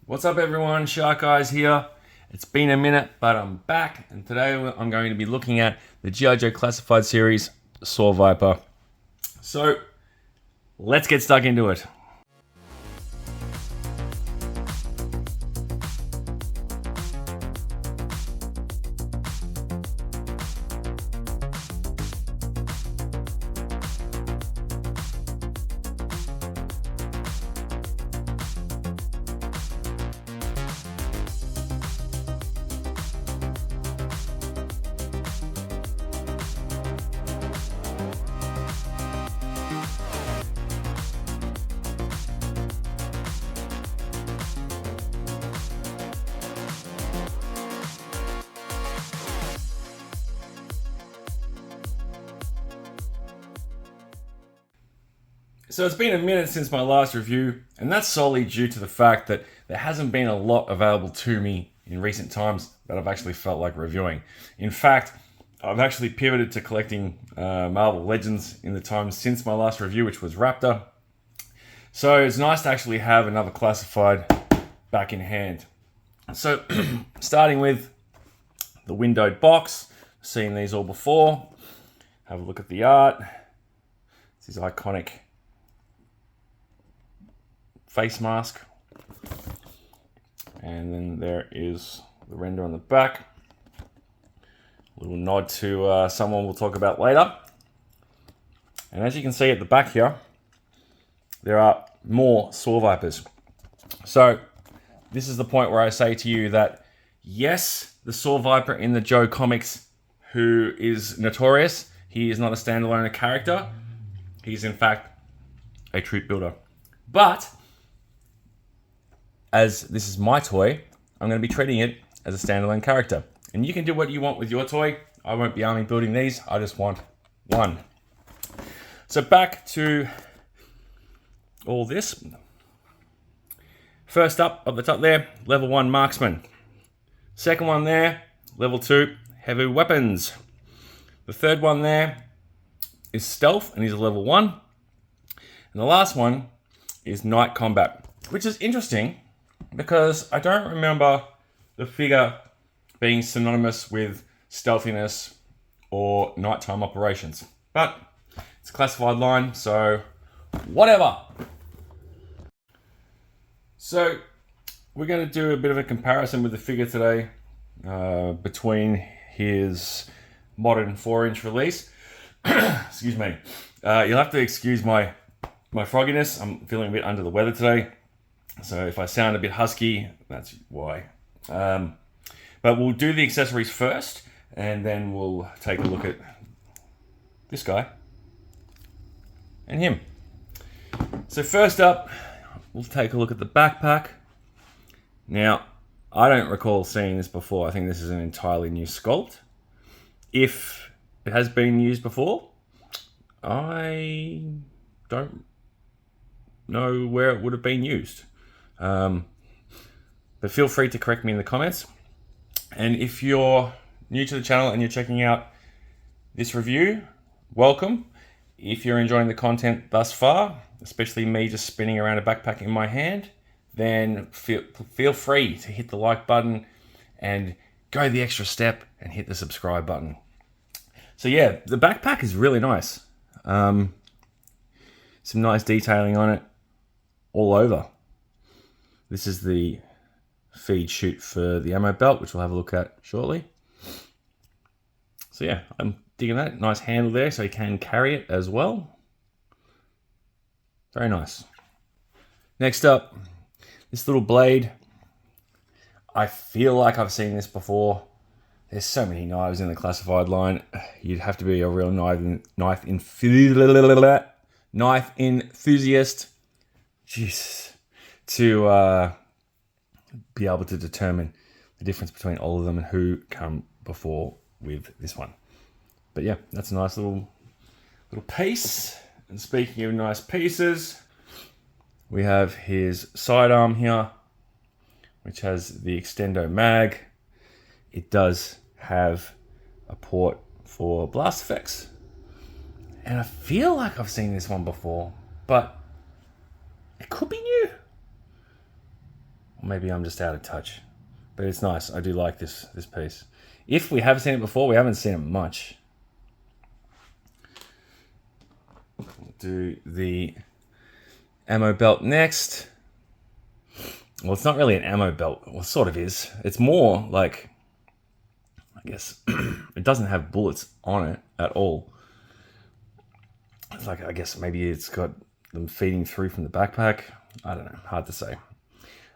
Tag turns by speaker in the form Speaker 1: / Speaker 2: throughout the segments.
Speaker 1: What's up everyone, Shark Eyes here. It's been a minute, but I'm back, and today I'm going to be looking at the gijoeclassified series Saw Viper. So, let's get stuck into it. So it's been a minute since my last review, and that's solely due to the fact that there hasn't been a lot available to me in recent times that I've actually felt like reviewing. In fact, I've actually pivoted to collecting Marvel Legends in the time since my last review, which was Raptor. So it's nice to actually have another classified back in hand. So starting with the windowed box, seen these all before. Have a look at the art. This is iconic face mask, and then there is the render on the back. A little nod to someone we'll talk about later. And as you can see at the back here, there are more Saw Vipers. So this is the point where I say to you that yes, the Saw Viper in the Joe comics, who is notorious, he is not a standalone character. He's in fact a troop builder. But as this is my toy, I'm going to be treating it as a standalone character. And you can do what you want with your toy. I won't be army building these. I just want one. So back to all this. First up the top there, level 1 marksman. Second one there, level 2 heavy weapons. The third one there is stealth, and he's a level 1. And the last one is night combat, which is interesting because I don't remember the figure being synonymous with stealthiness or nighttime operations. But it's a classified line, so whatever. So we're going to do a bit of a comparison with the figure today between his modern 4-inch release. Excuse me. You'll have to excuse my frogginess. I'm feeling a bit under the weather today. So if I sound a bit husky, that's why. But we'll do the accessories first, and then we'll take a look at this guy and him. So first up, we'll take a look at the backpack. Now, I don't recall seeing this before. I think this is an entirely new sculpt. If it has been used before, I don't know where it would have been used. But feel free to correct me in the comments. And if you're new to the channel and you're checking out this review, welcome. If you're enjoying the content thus far, especially me just spinning around a backpack in my hand, then feel free to hit the like button and go the extra step and hit the subscribe button. So yeah, the backpack is really nice. Some nice detailing on it all over. This is the feed chute for the ammo belt, which we'll have a look at shortly. So yeah, I'm digging that. Nice handle there so you can carry it as well. Very nice. Next up, this little blade. I feel like I've seen this before. There's so many knives in the classified line. You'd have to be a real knife enthusiast. Jeez. To be able to determine the difference between all of them and who come before with this one. But yeah, that's a nice little piece. And speaking of nice pieces, we have his sidearm here, which has the extendo mag. It does have a port for blast effects. And I feel like I've seen this one before, but it could be new. Maybe I'm just out of touch. But it's nice. I do like this piece. If we have seen it before, we haven't seen it much. We'll do the ammo belt next. Well, it's not really an ammo belt. Well, it sort of is. It's more like, I guess, it doesn't have bullets on it at all. It's like, I guess maybe it's got them feeding through from the backpack. I don't know. Hard to say.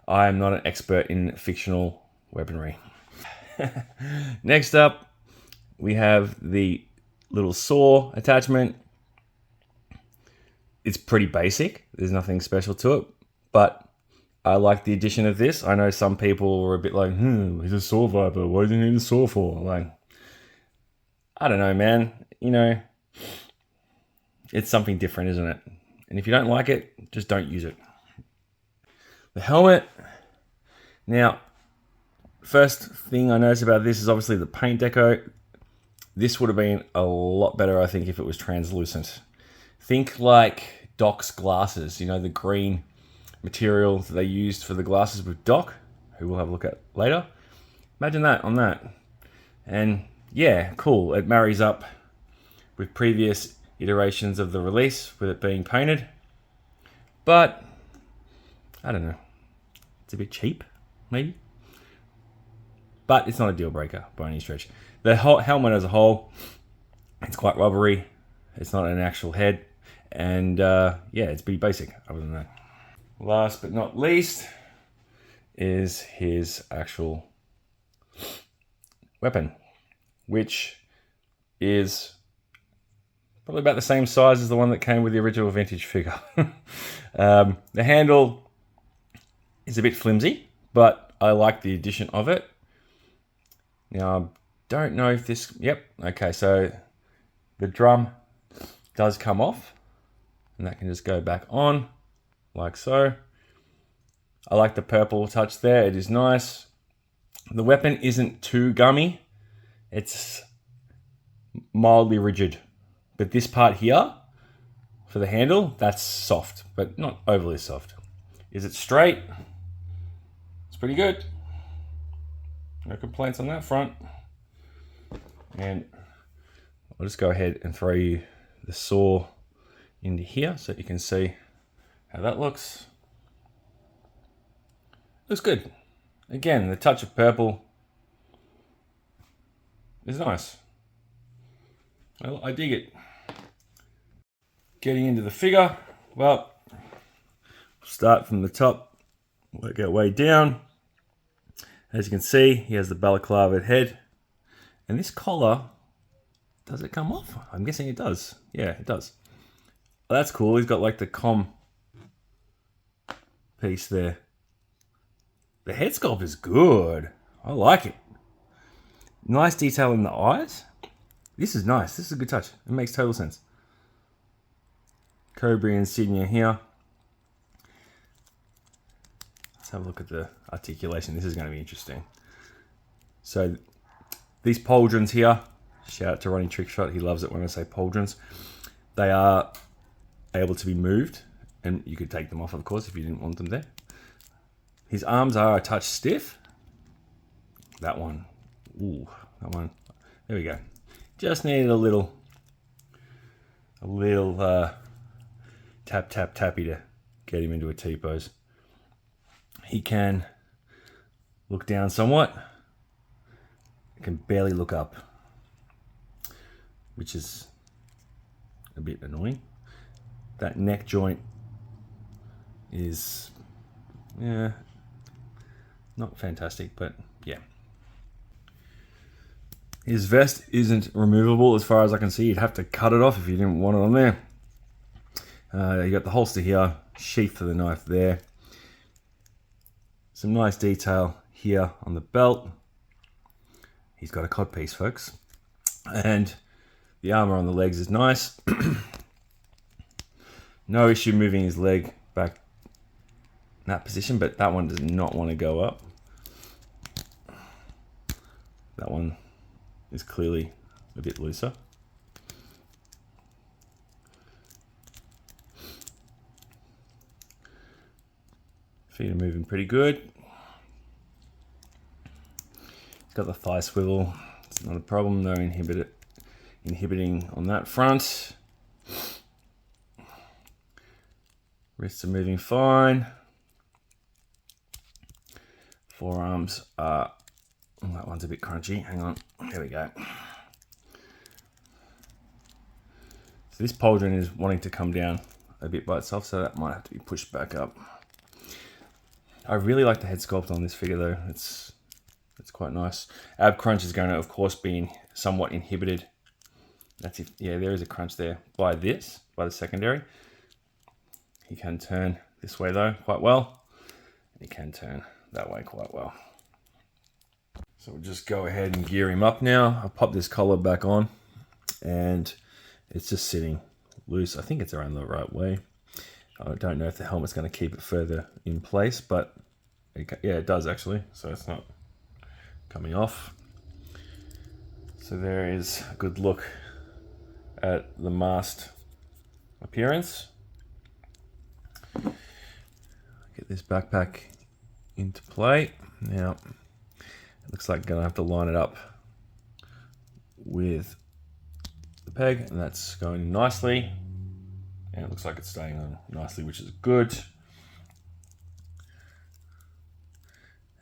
Speaker 1: I am not an expert in fictional weaponry. Next up, we have the little saw attachment. It's pretty basic. There's nothing special to it, but I like the addition of this. I know some people were a bit like, he's a saw viper. What do you need a saw for? Like, I don't know, man. You know, it's something different, isn't it? And if you don't like it, just don't use it. The helmet. Now, first thing I noticed about this is obviously the paint deco. This would have been a lot better, I think, if it was translucent. Think like Doc's glasses, you know, the green material that they used for the glasses with Doc, who we'll have a look at later. Imagine that on that. And yeah, cool. It marries up with previous iterations of the release with it being painted. But, I don't know. It's a bit cheap, maybe. But it's not a deal breaker by any stretch. The helmet as a whole, it's quite rubbery. It's not an actual head. And yeah, it's pretty basic other than that. Last but not least is his actual weapon, which is probably about the same size as the one that came with the original vintage figure. The handle is a bit flimsy, but I like the addition of it. Now, I don't know if this... Yep, okay, so the drum does come off, and that can just go back on, like so. I like the purple touch there. It is nice. The weapon isn't too gummy. It's mildly rigid. But this part here, for the handle, that's soft, but not overly soft. Is it straight? It's pretty good. No complaints on that front. And I'll just go ahead and throw you the saw into here so you can see how that looks. Looks good. Again, the touch of purple is nice. Well, I dig it. Getting into the figure, well, start from the top, work our way down. As you can see, he has the balaclava head. And this collar, does it come off? I'm guessing it does. Yeah, it does. Well, that's cool. He's got like the comm piece there. The head sculpt is good. I like it. Nice detail in the eyes. This is nice. This is a good touch. It makes total sense. Cobra insignia here. Let's have a look at the articulation. This is going to be interesting. So these pauldrons here, shout out to Ronnie Trickshot. He loves it when I say pauldrons. They are able to be moved, and you could take them off, of course, if you didn't want them there. His arms are a touch stiff. That one. Ooh, that one. There we go. Just needed a little tap, tap, tappy to get him into a T-pose. He can look down somewhat. He can barely look up, which is a bit annoying. That neck joint is, yeah, not fantastic, but yeah. His vest isn't removable as far as I can see. You'd have to cut it off if you didn't want it on there. You got the holster here, sheath for the knife there. Some nice detail here on the belt. He's got a codpiece, folks. And the armor on the legs is nice. No issue moving his leg back in that position, but that one does not want to go up. That one is clearly a bit looser. Feet are moving pretty good. Got the thigh swivel. It's not a problem. No inhibiting on that front. Wrists are moving fine. Forearms are... Oh, that one's a bit crunchy. Hang on. There we go. So this pauldron is wanting to come down a bit by itself, so that might have to be pushed back up. I really like the head sculpt on this figure though. It's quite nice. Ab crunch is going to, of course, be somewhat inhibited. That's if, yeah, there is a crunch there by the secondary. He can turn this way though quite well. He can turn that way quite well. So we'll just go ahead and gear him up now. I'll pop this collar back on and it's just sitting loose. I think it's around the right way. I don't know if the helmet's going to keep it further in place, but yeah, it does actually. So it's not coming off. So there is a good look at the masked appearance. Get this backpack into play. Now, it looks like I'm going to have to line it up with the peg, and that's going nicely. And it looks like it's staying on nicely, which is good.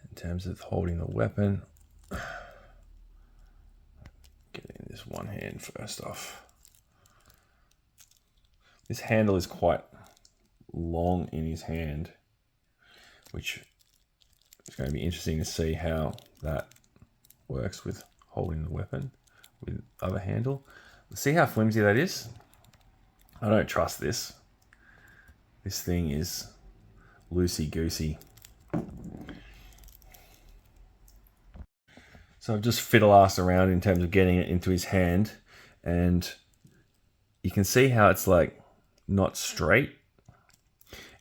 Speaker 1: In terms of holding the weapon, getting this one hand first off. This handle is quite long in his hand, which is going to be interesting to see how that works with holding the weapon with the other handle. See how flimsy that is? I don't trust this. This thing is loosey-goosey. So I've just fiddle-assed around in terms of getting it into his hand, and you can see how it's like not straight.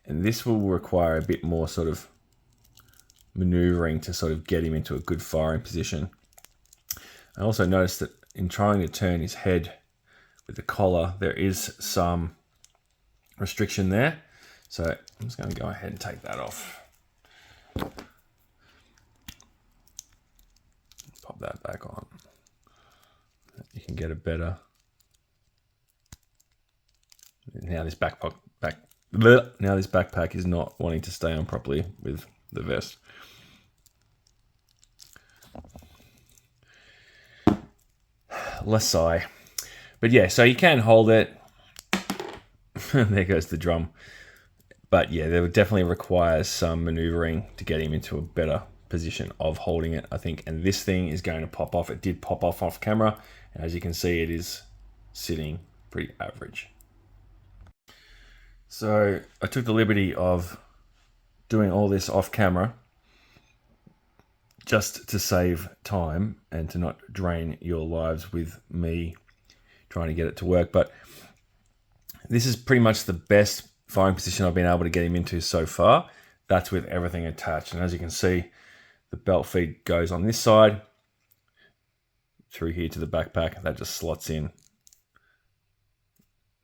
Speaker 1: And this will require a bit more sort of maneuvering to sort of get him into a good firing position. I also noticed that in trying to turn his head with the collar, there is some restriction there. So I'm just going to go ahead and take that off. Pop that back on. You can get a better... Now this backpack is not wanting to stay on properly with the vest. Less sigh. But yeah, so you can hold it. There goes the drum. But yeah, there would definitely require some maneuvering to get him into a better position of holding it, I think. And this thing is going to pop off. It did pop off camera. And as you can see, it is sitting pretty average. So I took the liberty of doing all this off camera just to save time and to not drain your lives with me trying to get it to work. But this is pretty much the best firing position I've been able to get him into so far. That's with everything attached. And as you can see, the belt feed goes on this side through here to the backpack. That just slots in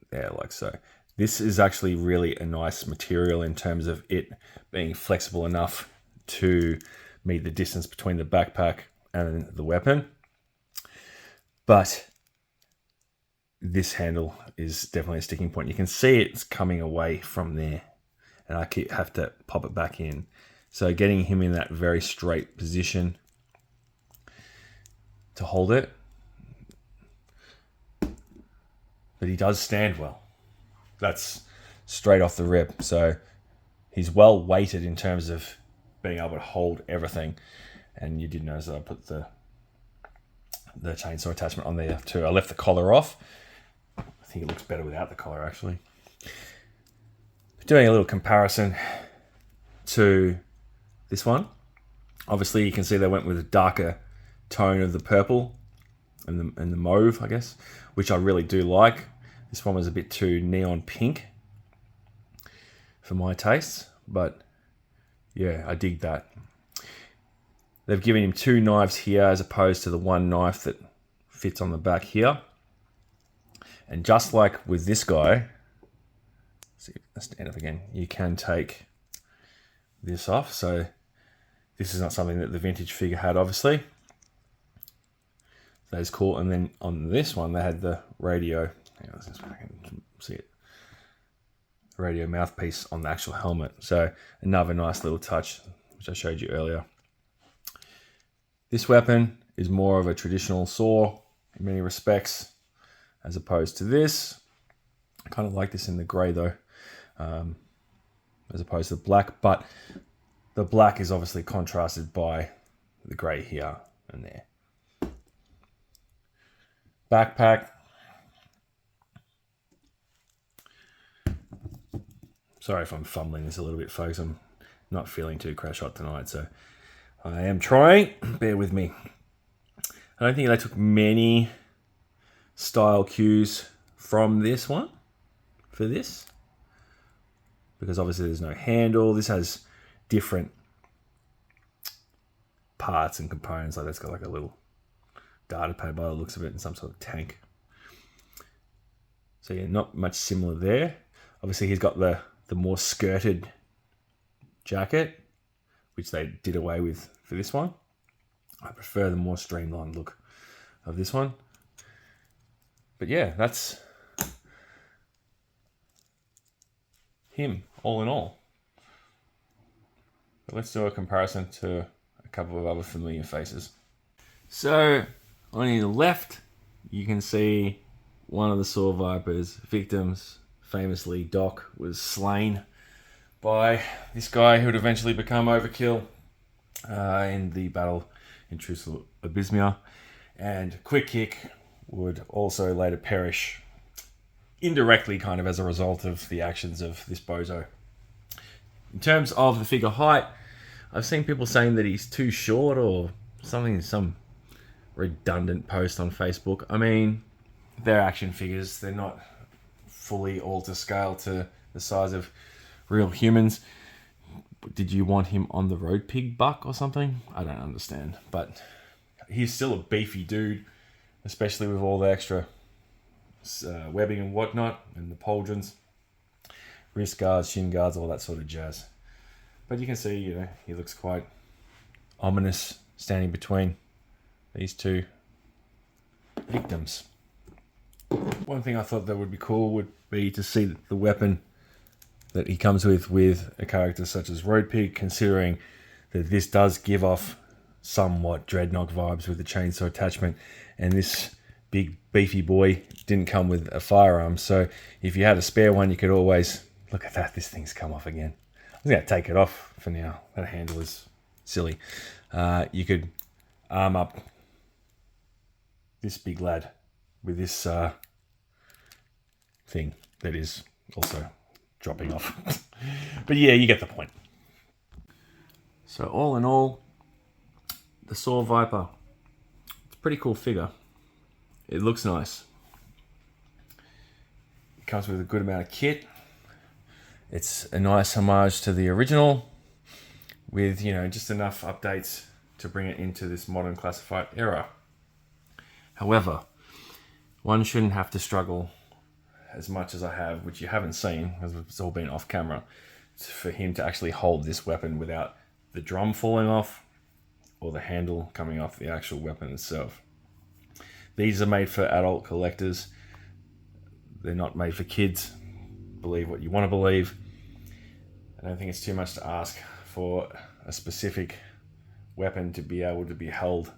Speaker 1: there like so. This is actually really a nice material in terms of it being flexible enough to meet the distance between the backpack and the weapon. But this handle is definitely a sticking point. You can see it's coming away from there, and I have to pop it back in. So getting him in that very straight position to hold it. But he does stand well. That's straight off the rip. So he's well weighted in terms of being able to hold everything. And you did notice that I put the chainsaw attachment on there too. I left the collar off. I think it looks better without the collar actually. Doing a little comparison to this one. Obviously you can see they went with a darker tone of the purple and the mauve, I guess, which I really do like. This one was a bit too neon pink for my tastes, but yeah, I dig that. They've given him two knives here as opposed to the one knife that fits on the back here. And just like with this guy, see, let's stand up again, you can take this off. So this is not something that the vintage figure had, obviously. That is cool. And then on this one, they had the radio. Hang on, I can see it. Radio mouthpiece on the actual helmet. So another nice little touch, which I showed you earlier. This weapon is more of a traditional saw in many respects, as opposed to this. I kind of like this in the grey though, as opposed to the black, but the black is obviously contrasted by the grey here and there. Backpack. Sorry if I'm fumbling this a little bit, folks. I'm not feeling too crash hot tonight, so I am trying. Bear with me. I don't think they took many style cues from this one for this, because obviously there's no handle. This has different parts and components. Like that's got like a little data pad by the looks of it and some sort of tank. So yeah, not much similar there. Obviously he's got the more skirted jacket, which they did away with for this one. I prefer the more streamlined look of this one. But yeah, that's him all in all. But let's do a comparison to a couple of other familiar faces. So on the left, you can see one of the Saw Viper's victims, famously Doc, was slain by this guy who would eventually become Overkill in the battle in Trucial Abysmia. And Quick Kick would also later perish indirectly, kind of as a result of the actions of this bozo. In terms of the figure height, I've seen people saying that he's too short or something, some redundant post on Facebook. I mean, they're action figures. They're not fully all to scale to the size of real humans. Did you want him on the road pig buck or something? I don't understand. But he's still a beefy dude, especially with all the extra webbing and whatnot, and the pauldrons, wrist guards, shin guards, all that sort of jazz. But you can see, you know, he looks quite ominous standing between these two victims. One thing I thought that would be cool would be to see the weapon that he comes with a character such as Road Pig, considering that this does give off somewhat Dreadnought vibes with the chainsaw attachment, and this big beefy boy didn't come with a firearm. So if you had a spare one, you could always look at that. This thing's come off again. I'm going to take it off for now. That handle is silly. You could arm up this big lad with this thing that is also dropping off. But yeah, you get the point. So all in all, the Saw Viper, it's a pretty cool figure. It looks nice. It comes with a good amount of kit. It's a nice homage to the original with, you know, just enough updates to bring it into this modern classified era. However, one shouldn't have to struggle as much as I have, which you haven't seen, because it's all been off camera, for him to actually hold this weapon without the drum falling off or the handle coming off the actual weapon itself. These are made for adult collectors. They're not made for kids. Believe what you want to believe. I don't think it's too much to ask for a specific weapon to be able to be held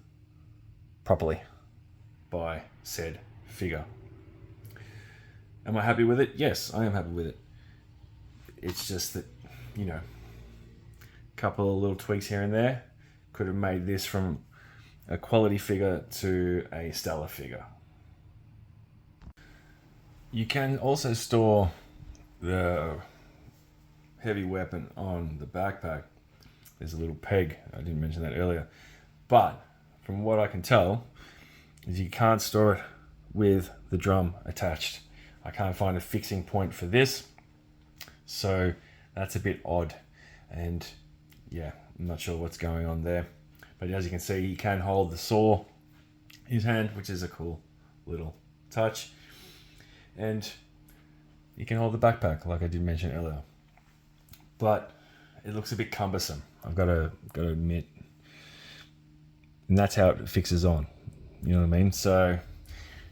Speaker 1: properly by said figure. Am I happy with it? Yes, I am happy with it. It's just that, you know, a couple of little tweaks here and there could have made this from a quality figure to a stellar figure. You can also store the heavy weapon on the backpack. There's a little peg. I didn't mention that earlier. But from what I can tell, is you can't store it with the drum attached. I can't find a fixing point for this. So that's a bit odd. And yeah, I'm not sure what's going on there. But as you can see, he can hold the saw in his hand, which is a cool little touch. And you can hold the backpack, like I did mention earlier. But it looks a bit cumbersome, I've got to admit. And that's how it fixes on. You know what I mean? So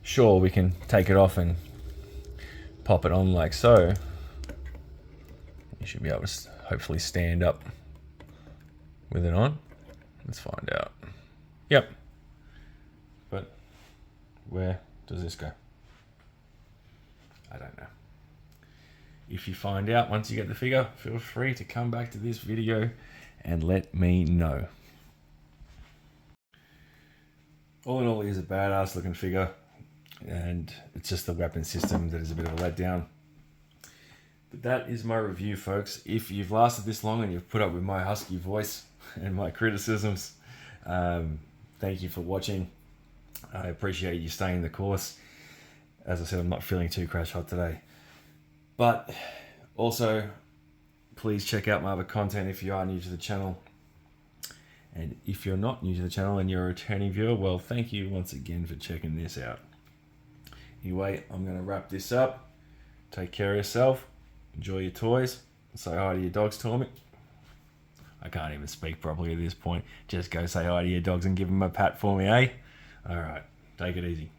Speaker 1: sure, we can take it off and pop it on like so. You should be able to hopefully stand up with it on. Let's find out. Yep. But where does this go? I don't know. If you find out once you get the figure, feel free to come back to this video and let me know. All in all, it is a badass looking figure, and it's just the weapon system that is a bit of a letdown. But that is my review, folks. If you've lasted this long and you've put up with my husky voice and my criticisms, thank you for watching. I appreciate you staying the course. As I said, I'm not feeling too crash hot today. But also, please check out my other content if you are new to the channel. And if you're not new to the channel and you're a returning viewer, well, thank you once again for checking this out. Anyway, I'm going to wrap this up. Take care of yourself. Enjoy your toys. Say hi to your dogs, Tommy. I can't even speak properly at this point. Just go say hi to your dogs and give them a pat for me, eh? All right, take it easy.